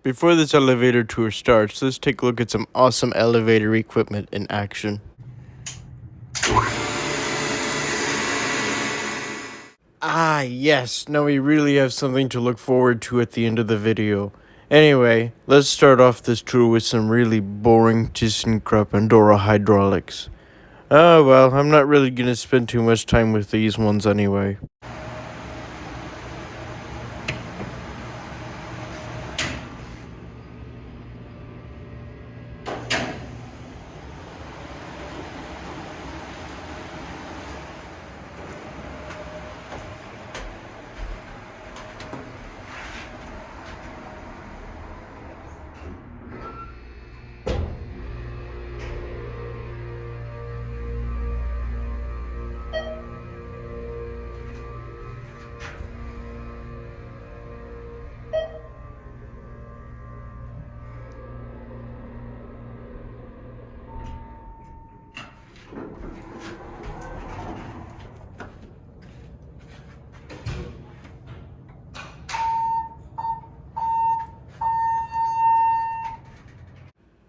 Before this elevator tour starts, let's take a look at some awesome elevator equipment in action. Ah, yes, now we really have something to look forward to at the end of the video. Anyway, let's start off this tour with some really boring ThyssenKrupp Pandora hydraulics. Oh well, I'm not really gonna spend too much time with these ones anyway.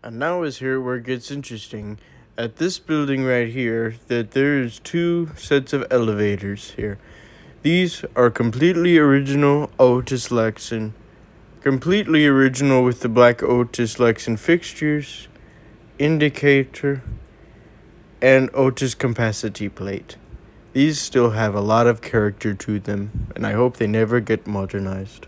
And now is here where it gets interesting. At this building right here, that there's two sets of elevators here. These are completely original Otis Lexan. Completely original with the black Otis Lexan fixtures, indicator, and Otis capacity plate. These still have a lot of character to them, and I hope they never get modernized.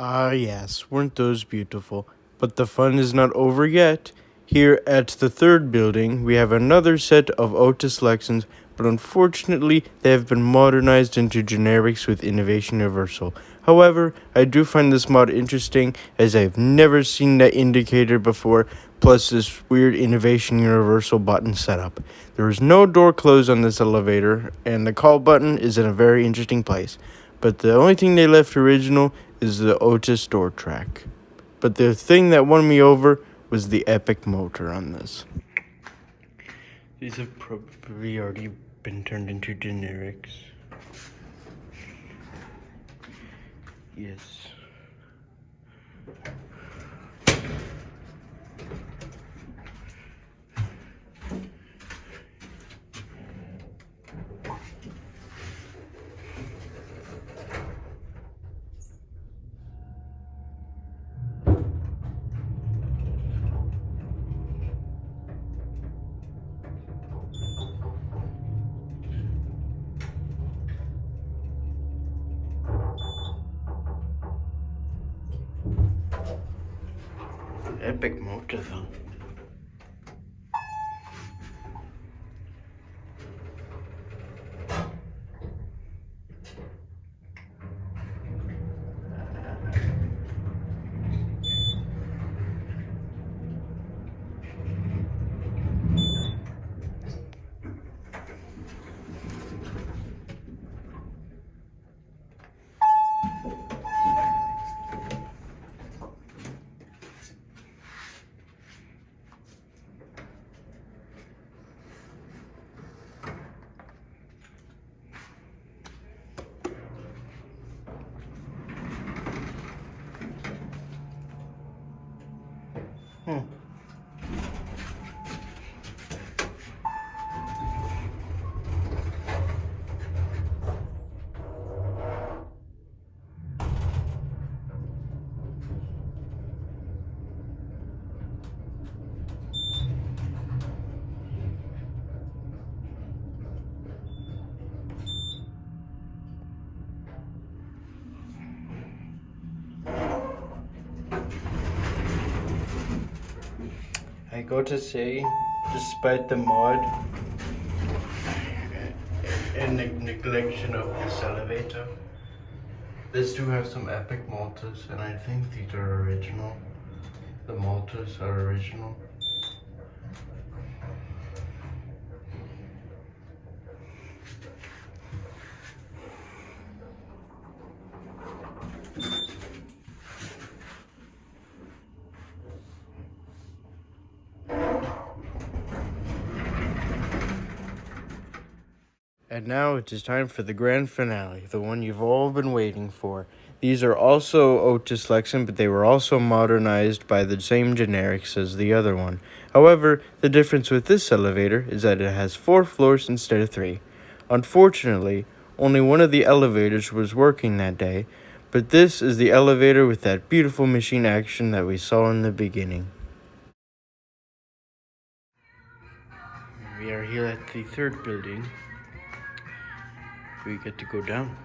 Ah, yes, weren't those beautiful? But the fun is not over yet. Here at the third building, we have another set of Otis Lexans, but unfortunately, they have been modernized into generics with Innovation Universal. However, I do find this mod interesting as I've never seen that indicator before, plus this weird Innovation Universal button setup. There is no door close on this elevator, and the call button is in a very interesting place. But the only thing they left original is the Otis door track. But the thing that won me over was the epic motor on this. These have probably already been turned into generics. Yes. Epic motor though. I got to say, despite the mod and the neglection of this elevator, this do have some epic motors, and I think these are original. The motors are original. And now it is time for the grand finale, the one you've all been waiting for. These are also Otis Lexan, but they were also modernized by the same generics as the other one. However, the difference with this elevator is that it has 4 floors instead of 3. Unfortunately, only one of the elevators was working that day, but this is the elevator with that beautiful machine action that we saw in the beginning. We are here at the third building. We get to go down.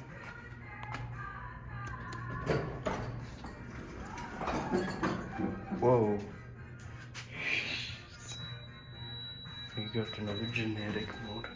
Whoa. We got another genetic mode.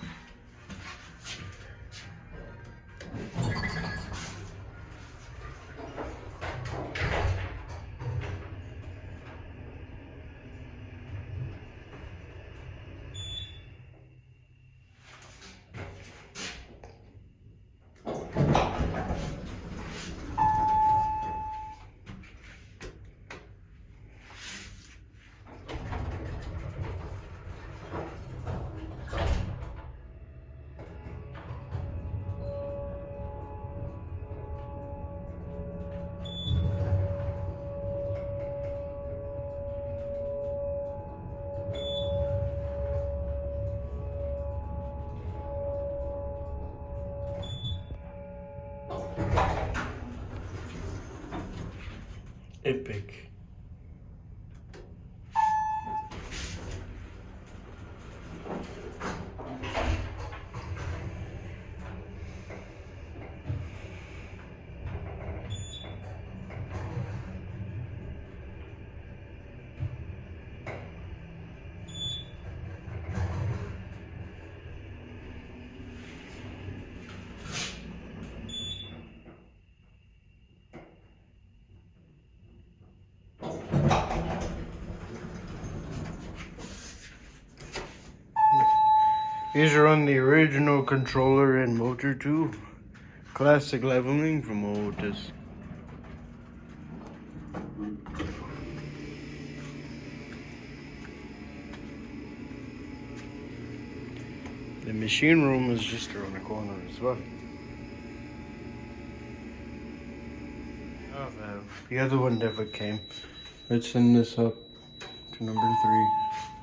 Epic. These are on the original controller and motor too. Classic leveling from Otis. The machine room is just around the corner as well. Oh, the other one never came. Let's send this up to number 3.